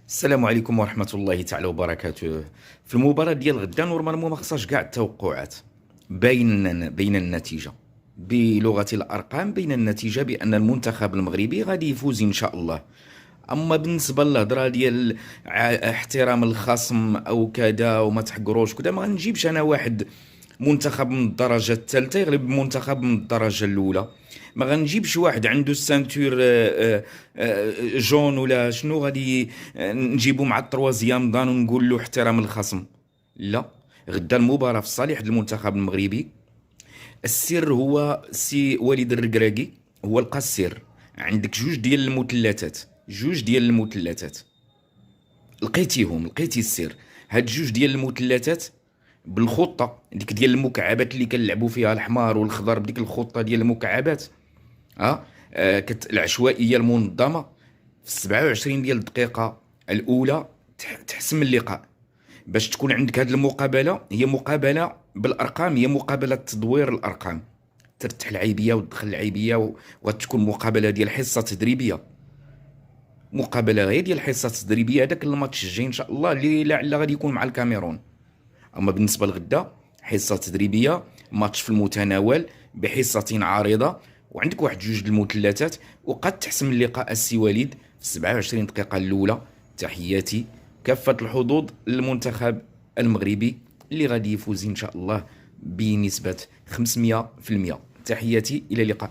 السلام عليكم ورحمة الله تعالى وبركاته. في المباراة ديال غدا نورمالمون ما خصهاش كاع التوقعات. باين النتيجة بلغة الأرقام، بين النتيجة بأن المنتخب المغربي غادي يفوز إن شاء الله. أما بالنسبة للهضرة ديال احترام الخصم أو كذا وما تحقروش كذا، ما غنجيبش أنا واحد منتخب من الدرجة الثالثة يغلب منتخب من الدرجة الأولى. ما غنجيبش واحد عنده السانتور جون ولا شنو غادي نجيبو مع التروازيام دان ونقول له احترام الخصم. لا، غدا المباراة في صالح المنتخب المغربي. السر هو سي وليد الركراكي، هو لقى السر. عندك جوج ديال المثلثات لقيتيهم، لقيتي السر. هاد جوج ديال المثلثات بالخطه ديك ديال المكعبات اللي كنلعبوا فيها الحمار والخضر، بديك الخطه ديال المكعبات. العشوائيه المنظمه في 27 ديال الدقيقه الاولى تحسم اللقاء. باش تكون عندك هذه المقابله، هي مقابله بالارقام، هي مقابله تدوير الارقام. ترتاح العيبيه وتدخل العيبيه وغتكون مقابله ديال حصه تدريبيه، مقابله غير ديال حصه تدريبيه. هذاك الماتش الجاي ان شاء الله اللي لعل غادي يكون مع الكاميرون. اما بالنسبه لغدا حصه تدريبيه، ماتش في المتناول بحصه عارضه، وعندك واحد جوج المثلثات وقد تحسم اللقاء. السي وليد في 27 دقيقه الاولى. تحياتي كافه الحظوظ للمنتخب المغربي اللي غادي يفوز ان شاء الله بنسبه 500%. تحياتي، الى اللقاء.